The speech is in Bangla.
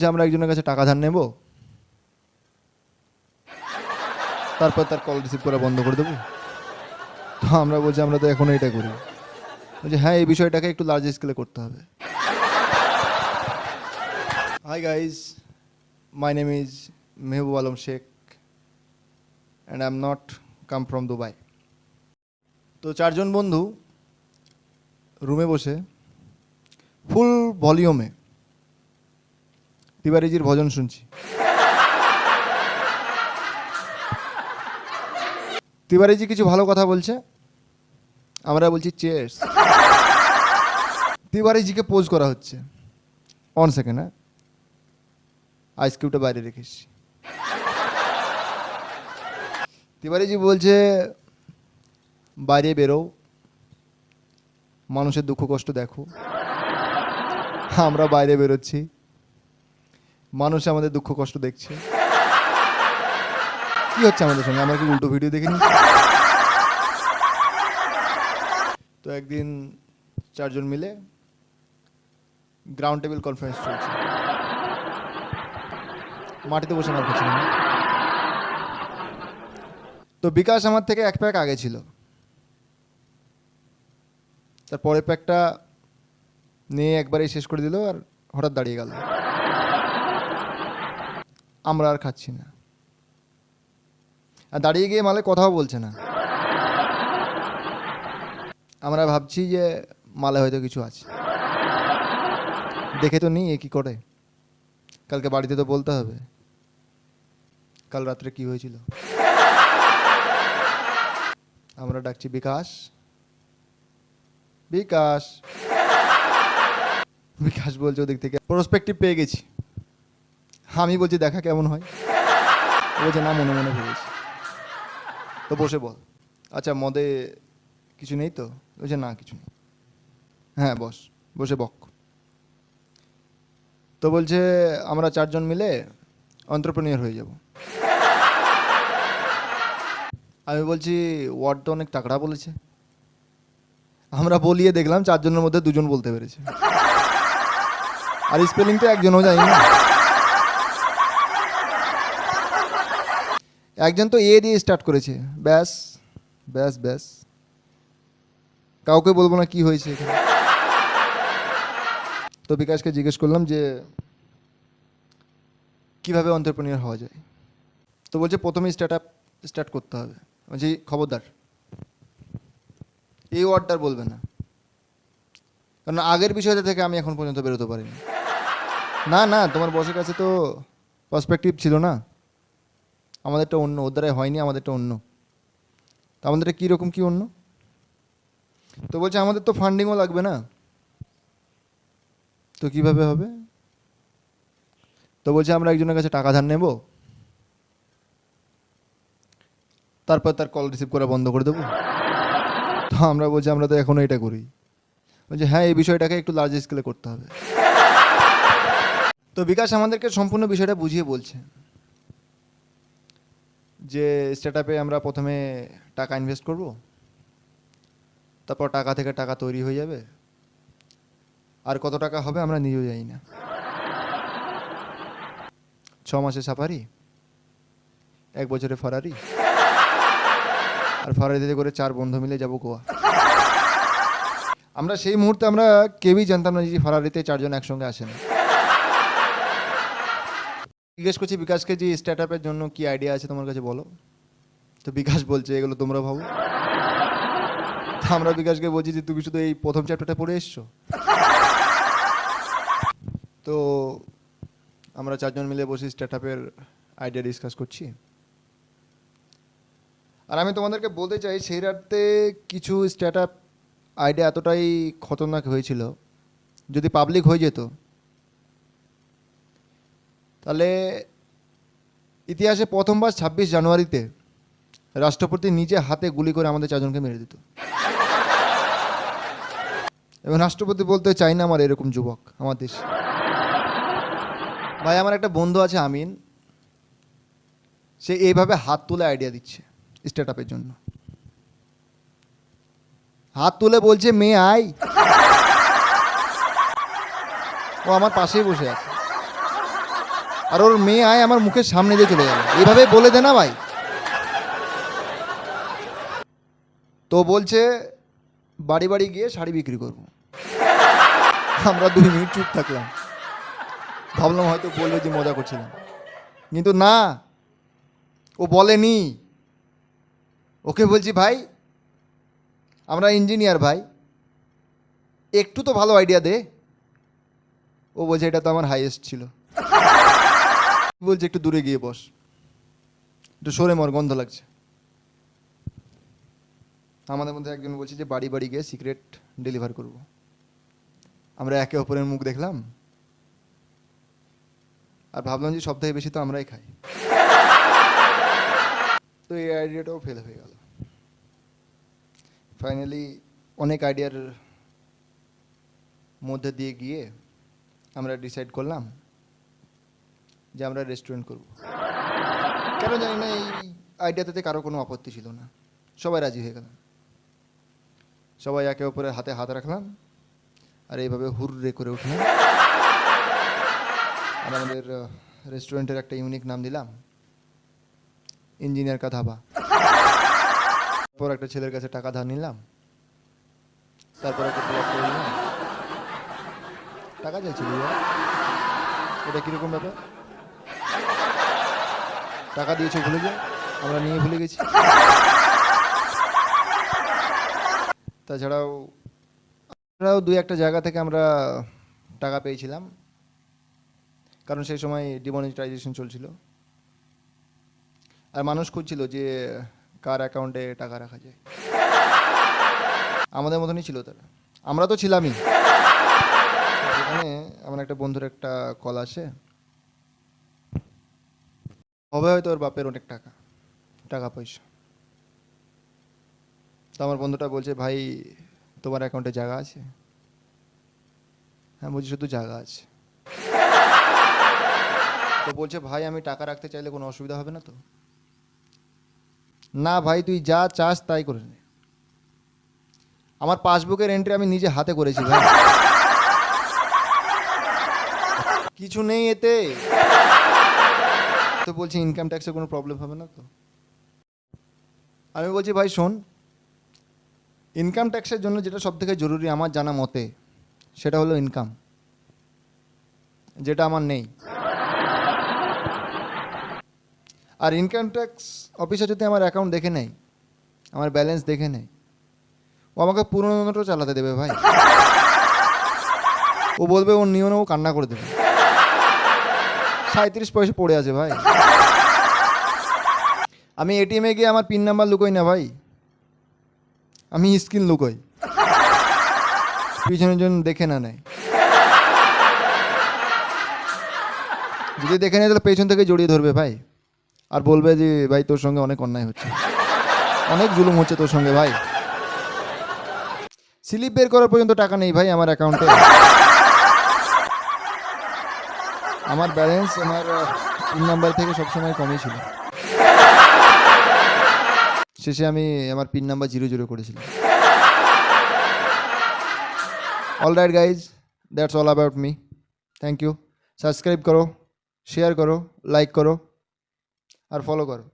যে আমরা একজনের কাছে টাকা ধার নেব, তারপর তার কল রিসিভ করা বন্ধ করে দেবো। তো আমরা বলছি আমরা তো এখনো এটা করি। বলছি হ্যাঁ, এই বিষয়টাকে একটু লার্জ স্কেলে করতে হবে। Hi guys, my name is Mehboob Alam Sheikh and I am not come from Dubai. তো চারজন বন্ধু রুমে বসে ফুল ভলিউমে তিওয়ারিজির ভজন শুনছি। তিওয়ারিজি কিছু ভালো কথা বলছে, আমরা বলছি চেয়ার্স। তিওয়ারিজিকে পোজ করা হচ্ছে। অন সেকেন্ড, হ্যাঁ, আইস কিউবটা বাইরে রেখেছি। তিওয়ারিজি বলছে বাইরে বেরো, মানুষের দুঃখ কষ্ট দেখো। আমরা বাইরে বেরোচ্ছি, মানুষ আমাদের দুঃখ কষ্ট দেখছে। কি হচ্ছে আমাদের সঙ্গে? আমরা কি উল্টো ভিডিও দেখে নিচ্ছি? তো একদিন চারজন মিলে গ্রাউন্ড টেবিল কনফারেন্স চলছে, মাটিতে বসে মার খাচ্ছিলাম। তো বিকাশ আমার থেকে এক প্যাক আগে ছিল, তার পরের প্যাকটা নিয়ে একবারেই শেষ করে দিল আর হঠাৎ দাঁড়িয়ে গেল। আমরা আর খাচ্ছি না, আর দাঁড়িয়ে গিয়ে মালে কথাও বলছে না। আমরা ভাবছি যে মালে হয়তো কিছু আছে, দেখে তো নি এ কি করে, কালকে বাড়িতে তো বলতে হবে কাল রাত্রে কি হয়েছিল। আমরা ডাকছি বিকাশ, বিকাশ। বিকাশ বলছে ওদিক থেকে প্রসপেক্টিভ পেয়ে গেছি। আমি বলছি দেখা কেমন হয়, বলছে না মনে মনে ভেবেছি। তো বসে বল, আচ্ছা মদে কিছু নেই তো? বলছে না কিছু নেই। হ্যাঁ বস, বসে বক। তো বলছে আমরা চারজন মিলে এন্টারপ্রেনিউর হয়ে যাব। আমি বলছি ওয়ার্ড তো অনেক তাকড়া বলেছে। আমরা বলিয়ে দেখলাম চারজনের মধ্যে দুজন বলতে পেরেছে, আর স্পেলিং তো একজনও জানি না। একজন তো এ দিয়ে স্টার্ট করেছে, ব্যাস ব্যাস ব্যাস। কাউকে বলবো না কি হয়েছে এখানে। তো বিকাশকে জিজ্ঞেস করলাম যে কিভাবে এন্টারপ্রেনিউর হওয়া যায়। তো বলছে প্রথমেই স্টার্ট করতে হবে। বলছি খবরদার এই ওয়ার্ডটার বলবে না, কারণ আগের বিষয়টা থেকে আমি এখন পর্যন্ত বেরোতে পারিনি। না না, তোমার বসের কাছে তো পার্সপেক্টিভ ছিল না, আমাদেরটা অন্য, ওর দ্বারাই হয়নি, আমাদেরটা অন্য। তো আমাদেরটা কীরকম কী অন্য? তো বলছে আমাদের তো ফান্ডিংও লাগবে না। তো কিভাবে হবে? তো বলছে আমরা একজনের কাছে টাকা ধার নেব, তারপর তার কল রিসিভ করা বন্ধ করে দেবো। তো আমরা বলছি আমরা তো এখনো এটা করি। বলছে হ্যাঁ, এই বিষয়টাকে একটু লার্জ স্কেলে করতে হবে। তো বিকাশ আমাদেরকে সম্পূর্ণ বিষয়টা বুঝিয়ে বলছে যে স্টার্টআপে আমরা প্রথমে টাকা ইনভেস্ট করব, তারপর টাকা থেকে টাকা তৈরি হয়ে যাবে, আর কত টাকা হবে আমরা নিজেও জানি না। 6 মাসে সাফারি, 1 বছরে ফারারি, আর ফারারিতে করে 4 বন্ধু মিলে যাব গোয়া। আমরা সেই মুহূর্তে আমরা কেউই জানতাম না যে ফারারিতে 4 জন একসঙ্গে আসে না। জিজ্ঞেস করছি বিকাশকে যে স্টার্টআপের জন্য কি আইডিয়া আছে তোমার কাছে বলো। তো বিকাশ বলছে এগুলো তোমরা ভাবো। আমরা বিকাশকে বলছি যে তুমি শুধু এই প্রথম চ্যাপ্টারটা পড়ে এসছো। তো আমরা 4 জন মিলে বসে স্টার্টআপের আইডিয়া ডিসকাস করছি। আর আমি তোমাদেরকে বলতে চাই সেই রাতে কিছু স্টার্টআপ আইডিয়া এতটাই খতরনাক হয়েছিল, যদি পাবলিক হয়ে যেত তাহলে ইতিহাসে প্রথমবার 26 জানুয়ারিতে রাষ্ট্রপতি নিজে হাতে গুলি করে আমাদের 4 জনকে মেরে দিত। এবং রাষ্ট্রপতি বলতে চাই না আমার এরকম যুবক আমার দেশে। ভাই আমার একটা বন্ধু আছে আমিন, সে এইভাবে হাত তুলে আইডিয়া দিচ্ছে স্টার্টআপের জন্য। হাত তুলে বলছে মেয়ে আই। ও আমার পাশেই বসে আছে। আর ওর মেয়ে আয় আমার মুখের সামনে দিয়ে চলে গেল, এইভাবে বলে দে না ভাই। তো বলছে বাড়ি বাড়ি গিয়ে শাড়ি বিক্রি করবো। আমরা 2 মিনিট চুপ থাকলাম, ভাবলাম হয়তো বলবে যে মজা করছিলাম, কিন্তু না, ও বলেনি। ওকে বলছি ভাই আমরা ইঞ্জিনিয়ার ভাই, একটু তো ভালো আইডিয়া দে। ও বলছে এটা তো আমার হাইয়েস্ট ছিল। বলছে একটু দূরে গিয়ে বস, একটু সরে মর, গন্ধ লাগছে। আমাদের মধ্যে একজন বলছে যে বাড়ি বাড়ি গিয়ে সিক্রেট ডেলিভার করব। আমরা একে অপরের মুখ দেখলাম আর ভাবলাম যে সব থেকে বেশি তো আমরাই খাই। তো এই আইডিয়াটাও ফেল হয়ে গেল। ফাইনালি অনেক আইডিয়ার মধ্যে দিয়ে গিয়ে আমরা ডিসাইড করলাম যে আমরা রেস্টুরেন্ট করব। কেন জানি না এই আইডিয়াতে কারো কোনো আপত্তি ছিল না, সবাই রাজি হয়ে গেলাম। সবাই একে অপরের হাতে হাত রাখলাম আর এইভাবে হুররে করে উঠলাম। আর আমাদের রেস্টুরেন্টের একটা ইউনিক নাম দিলাম ইঞ্জিনিয়ার কা ধাবা। তারপর একটা ছেলের কাছে টাকা ধার নিলাম, তারপর একটা প্লট করে নিলাম। টাকা চাইছিল, এটা কিরকম ব্যাপার? টাকা দিয়েছো ভুলে যাও, আমরা নিয়ে ভুলে গেছি। তাছাড়াও 2-1 জায়গা থেকে আমরা টাকা পেয়েছিলাম, কারণ সেই সময় ডিমনিটাইজেশন চলছিল আর মানুষ খুঁজছিল যে কার অ্যাকাউন্টে টাকা রাখা যায়। আমাদের মতনই ছিল তারা, আমরা তো ছিলামই। সেখানে আমার একটা বন্ধুর একটা কল আসে, হবে হয়তো ওর বাপের অনেক টাকা পয়সা। তো আমার বন্ধুটা বলছে ভাই তোমার অ্যাকাউন্টে জায়গা আছে? হ্যাঁ বলছি শুধু জায়গা আছে। তো বলছে ভাই আমি টাকা রাখতে চাইলে কোনো অসুবিধা হবে না তো? না ভাই তুই যা চাস তাই করে নে। আমার পাসবুকের এন্ট্রি আমি নিজে হাতে করেছি ভাই, কিছু নেই এতে। তো বলছি ইনকাম ট্যাক্সের কোনো প্রবলেম হবে না তো? আমি বলছি ভাই শোন, ইনকাম ট্যাক্সের জন্য যেটা সব থেকে জরুরি আমার জানা মতে সেটা হলো ইনকাম, যেটা আমার নেই। আর ইনকাম ট্যাক্স অফিসার যদি আমার অ্যাকাউন্ট দেখে নেয়, আমার ব্যালেন্স দেখে নেয়, ও আমাকে পুরনো নোটও চালাতে দেবে ভাই। ও বলবে ওর নিয়ম, ও কান্না করে দেবে। 37 পয়সা পড়ে আছে ভাই। আমি এটিএমে গিয়ে আমার পিন নাম্বার লুকোই না ভাই, আমি স্ক্রিন লুকোই, পিছনের জন্য দেখে না নেয়। যদি দেখে নেয় তাহলে পেছন থেকে জড়িয়ে ধরবে ভাই, আর বলবে যে ভাই তোর সঙ্গে অনেক অন্যায় হচ্ছে, অনেক জুলুম হচ্ছে তোর সঙ্গে ভাই। স্লিপ বের করার পর্যন্ত টাকা নেই ভাই আমার অ্যাকাউন্টে। আমার ব্যালেন্স আমার পিন নাম্বার থেকে সবসময় কমই ছিল। শেষে আমি আমার পিন নাম্বার 00 করেছিলাম। All right guys, that's all about me. Thank you. Subscribe করো, শেয়ার করো, লাইক করো আর ফলো করো।